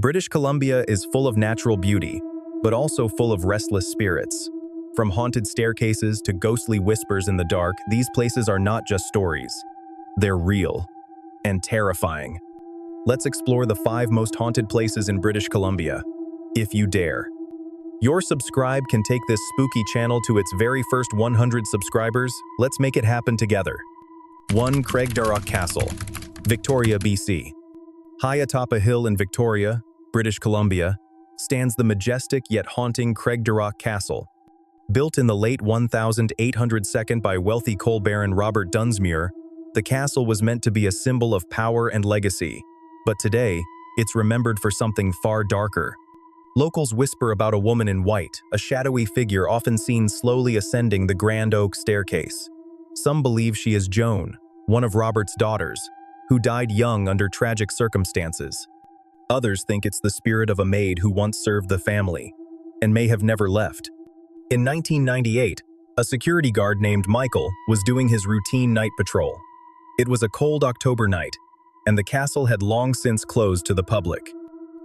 British Columbia is full of natural beauty, but also full of restless spirits. From haunted staircases to ghostly whispers in the dark, these places are not just stories. They're real and terrifying. Let's explore the 5 most haunted places in British Columbia, if you dare. Your subscribe can take this spooky channel to its very first 100 subscribers. Let's make it happen together. 1. Craigdarroch Castle, Victoria, BC. High atop a hill in Victoria, British Columbia, stands the majestic yet haunting Craigdarroch Castle. Built in the late 1802 by wealthy coal baron Robert Dunsmuir, the castle was meant to be a symbol of power and legacy. But today, it's remembered for something far darker. Locals whisper about a woman in white, a shadowy figure often seen slowly ascending the grand oak staircase. Some believe she is Joan, one of Robert's daughters, who died young under tragic circumstances. Others think it's the spirit of a maid who once served the family and may have never left. In 1998, a security guard named Michael was doing his routine night patrol. It was a cold October night, and the castle had long since closed to the public.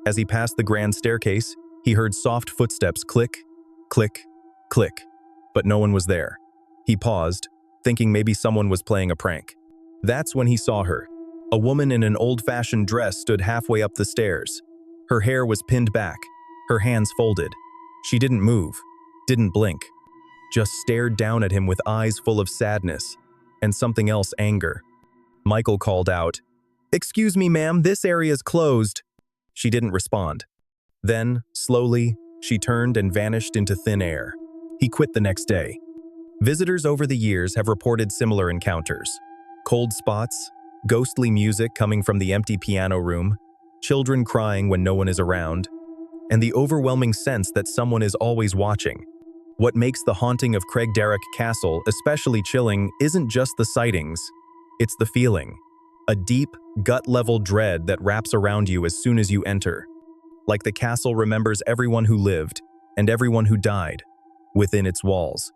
As he passed the grand staircase, he heard soft footsteps click, click, click, but no one was there. He paused, thinking maybe someone was playing a prank. That's when he saw her. A woman in an old-fashioned dress stood halfway up the stairs. Her hair was pinned back, her hands folded. She didn't move, didn't blink, just stared down at him with eyes full of sadness and something else, anger. Michael called out, "Excuse me, ma'am, this area's closed." She didn't respond. Then, slowly, she turned and vanished into thin air. He quit the next day. Visitors over the years have reported similar encounters. Cold spots, ghostly music coming from the empty piano room, children crying when no one is around, and the overwhelming sense that someone is always watching. What makes the haunting of Craigdarroch Castle especially chilling isn't just the sightings, it's the feeling. A deep, gut-level dread that wraps around you as soon as you enter. Like the castle remembers everyone who lived and everyone who died within its walls.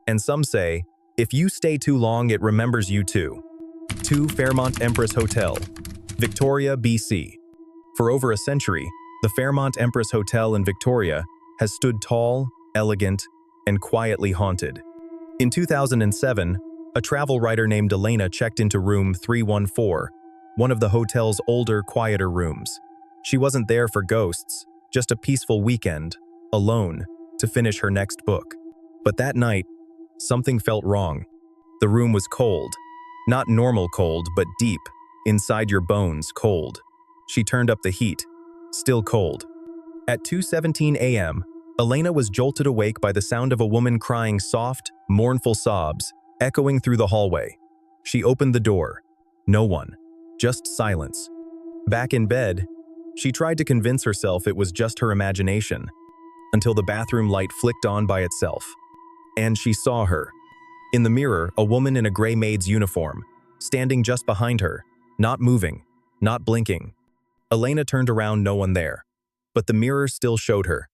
And some say, if you stay too long, it remembers you too. 2. Fairmont Empress Hotel, Victoria, BC. For over a century, the Fairmont Empress Hotel in Victoria has stood tall, elegant, and quietly haunted. In 2007, a travel writer named Elena checked into room 314, one of the hotel's older, quieter rooms. She wasn't there for ghosts, just a peaceful weekend, alone, to finish her next book. But that night, something felt wrong. The room was cold. Not normal cold, but deep, inside your bones, cold. She turned up the heat. Still cold. At 2:17 a.m., Elena was jolted awake by the sound of a woman crying soft, mournful sobs, echoing through the hallway. She opened the door. No one. Just silence. Back in bed, she tried to convince herself it was just her imagination, until the bathroom light flicked on by itself. And she saw her. In the mirror, a woman in a gray maid's uniform, standing just behind her, not moving, not blinking. Elena turned around, no one there. But the mirror still showed her.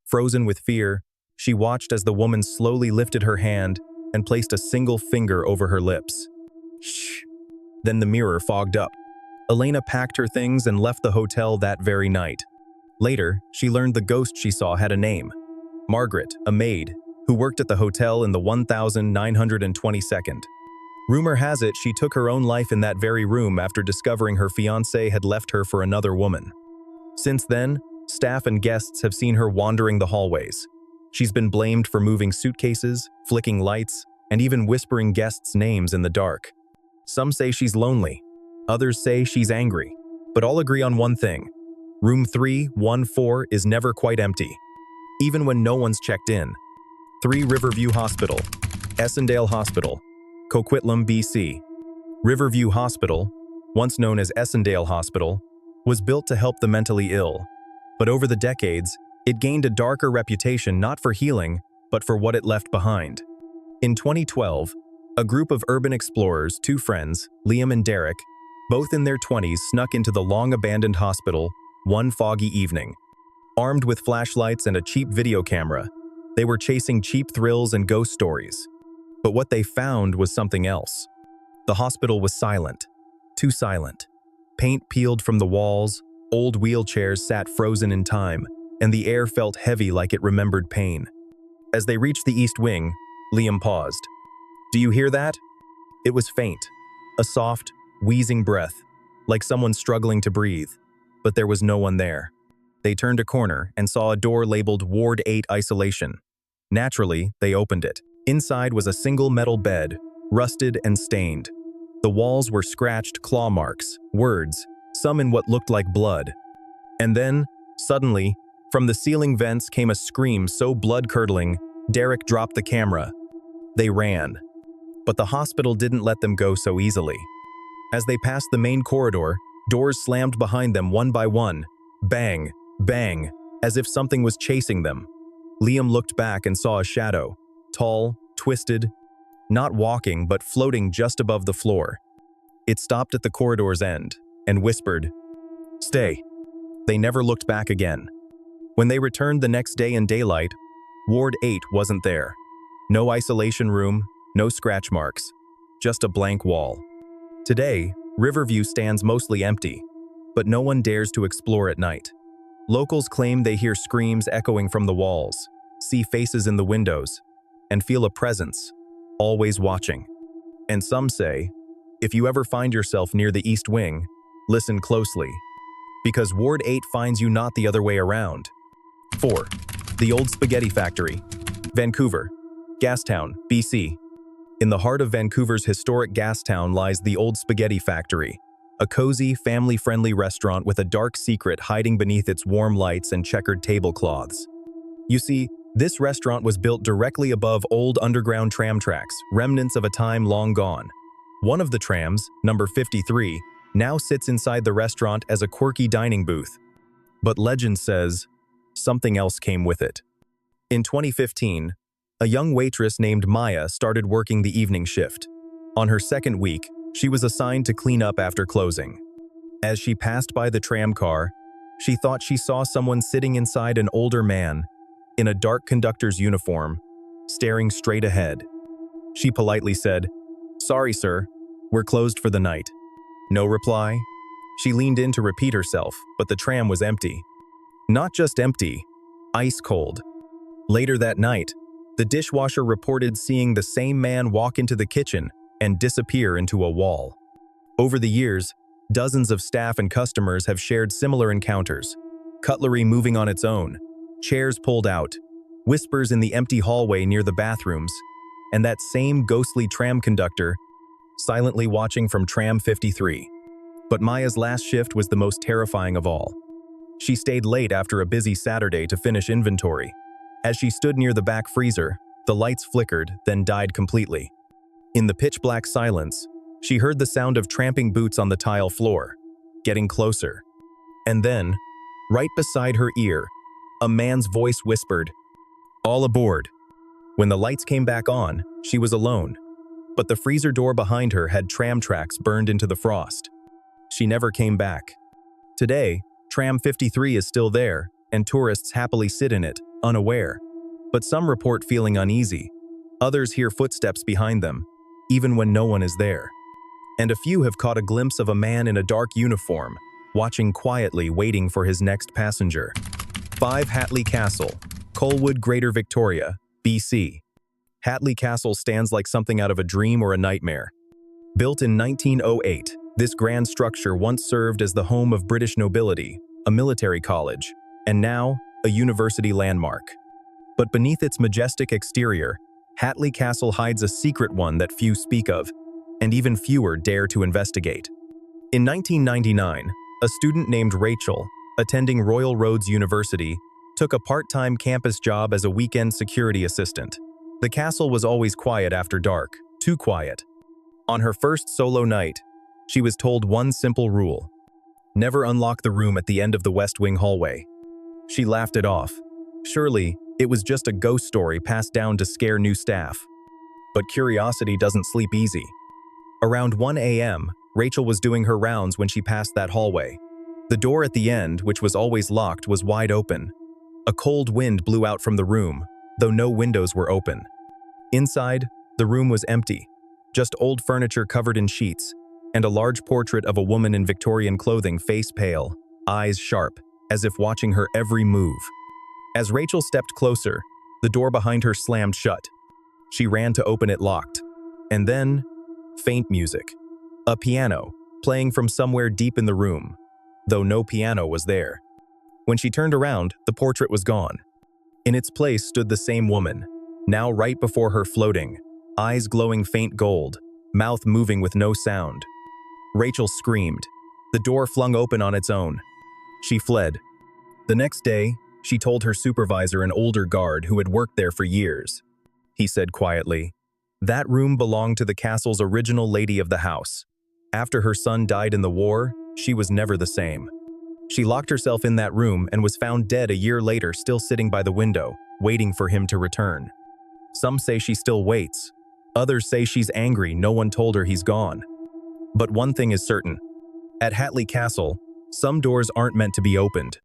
Frozen with fear, she watched as the woman slowly lifted her hand and placed a single finger over her lips. Shh. Then the mirror fogged up. Elena packed her things and left the hotel that very night. Later, she learned the ghost she saw had a name. Margaret, a maid, who worked at the hotel in the 1922nd. Rumor has it she took her own life in that very room after discovering her fiancé had left her for another woman. Since then, staff and guests have seen her wandering the hallways. She's been blamed for moving suitcases, flicking lights, and even whispering guests' names in the dark. Some say she's lonely. Others say she's angry. But all agree on one thing. Room 314 is never quite empty, even when no one's checked in. 3. Riverview Hospital, Essendale Hospital, Coquitlam, BC. Riverview Hospital, once known as Essendale Hospital, was built to help the mentally ill. But over the decades, it gained a darker reputation not for healing, but for what it left behind. In 2012, a group of urban explorers, 2 friends, Liam and Derek, both in their 20s, snuck into the long-abandoned hospital one foggy evening. Armed with flashlights and a cheap video camera, they were chasing cheap thrills and ghost stories. But what they found was something else. The hospital was silent. Too silent. Paint peeled from the walls, Old wheelchairs sat frozen in time, and the air felt heavy like it remembered pain. As they reached the east wing, Liam paused. "Do you hear that?" It was faint, a soft, wheezing breath, like someone struggling to breathe, but there was no one there. They turned a corner and saw a door labeled Ward 8 Isolation. Naturally, they opened it. Inside was a single metal bed, rusted and stained. The walls were scratched claw marks, words, some in what looked like blood. And then, suddenly, from the ceiling vents came a scream so blood-curdling, Derek dropped the camera. They ran. But the hospital didn't let them go so easily. As they passed the main corridor, doors slammed behind them one by one. Bang, bang, as if something was chasing them. Liam looked back and saw a shadow, tall, twisted, not walking but floating just above the floor. It stopped at the corridor's end and whispered, "Stay." They never looked back again. When they returned the next day in daylight, Ward 8 wasn't there. No isolation room, no scratch marks, just a blank wall. Today, Riverview stands mostly empty, but no one dares to explore at night. Locals claim they hear screams echoing from the walls, see faces in the windows, and feel a presence, always watching. And some say, if you ever find yourself near the East Wing, listen closely, because Ward 8 finds you not the other way around. 4. The Old Spaghetti Factory, Vancouver, Gastown, BC. In the heart of Vancouver's historic Gastown lies the Old Spaghetti Factory, a cozy, family-friendly restaurant with a dark secret hiding beneath its warm lights and checkered tablecloths. You see, this restaurant was built directly above old underground tram tracks, remnants of a time long gone. One of the trams, number 53, now sits inside the restaurant as a quirky dining booth. But legend says, something else came with it. In 2015, a young waitress named Maya started working the evening shift. On her second week, she was assigned to clean up after closing. As she passed by the tram car, she thought she saw someone sitting inside an older man, in a dark conductor's uniform, staring straight ahead. She politely said, "Sorry, sir, we're closed for the night." No reply. She leaned in to repeat herself, but the tram was empty. Not just empty, ice cold. Later that night, the dishwasher reported seeing the same man walk into the kitchen and disappear into a wall. Over the years, dozens of staff and customers have shared similar encounters. Cutlery moving on its own, chairs pulled out, whispers in the empty hallway near the bathrooms, and that same ghostly tram conductor silently watching from tram 53. But Maya's last shift was the most terrifying of all. She stayed late after a busy Saturday to finish inventory. As she stood near the back freezer, the lights flickered, then died completely. In the pitch-black silence, she heard the sound of tramping boots on the tile floor, getting closer. And then, right beside her ear, a man's voice whispered, "All aboard." When the lights came back on, she was alone, but the freezer door behind her had tram tracks burned into the frost. She never came back. Today, tram 53 is still there, and tourists happily sit in it, unaware. But some report feeling uneasy. Others hear footsteps behind them, even when no one is there. And a few have caught a glimpse of a man in a dark uniform, watching quietly, waiting for his next passenger. 5 Hatley Castle, Colwood, Greater Victoria, BC. Hatley Castle stands like something out of a dream or a nightmare. Built in 1908, this grand structure once served as the home of British nobility, a military college, and now a university landmark. But beneath its majestic exterior, Hatley Castle hides a secret one that few speak of, and even fewer dare to investigate. In 1999, a student named Rachel, attending Royal Roads University, took a part-time campus job as a weekend security assistant. The castle was always quiet after dark, too quiet. On her first solo night, she was told one simple rule: never unlock the room at the end of the West Wing hallway. She laughed it off. Surely, it was just a ghost story passed down to scare new staff. But curiosity doesn't sleep easy. Around 1 a.m., Rachel was doing her rounds when she passed that hallway. The door at the end, which was always locked, was wide open. A cold wind blew out from the room, though no windows were open. Inside, the room was empty, just old furniture covered in sheets, and a large portrait of a woman in Victorian clothing, face pale, eyes sharp, as if watching her every move. As Rachel stepped closer, the door behind her slammed shut. She ran to open it locked. And then, faint music. A piano, playing from somewhere deep in the room, though no piano was there. When she turned around, the portrait was gone. In its place stood the same woman, now right before her floating, eyes glowing faint gold, mouth moving with no sound. Rachel screamed. The door flung open on its own. She fled. The next day, she told her supervisor, an older guard who had worked there for years. He said quietly, "That room belonged to the castle's original lady of the house. After her son died in the war, she was never the same. She locked herself in that room and was found dead a year later, still sitting by the window, waiting for him to return. Some say she still waits. Others say she's angry no one told her he's gone. But one thing is certain. At Hatley Castle, some doors aren't meant to be opened.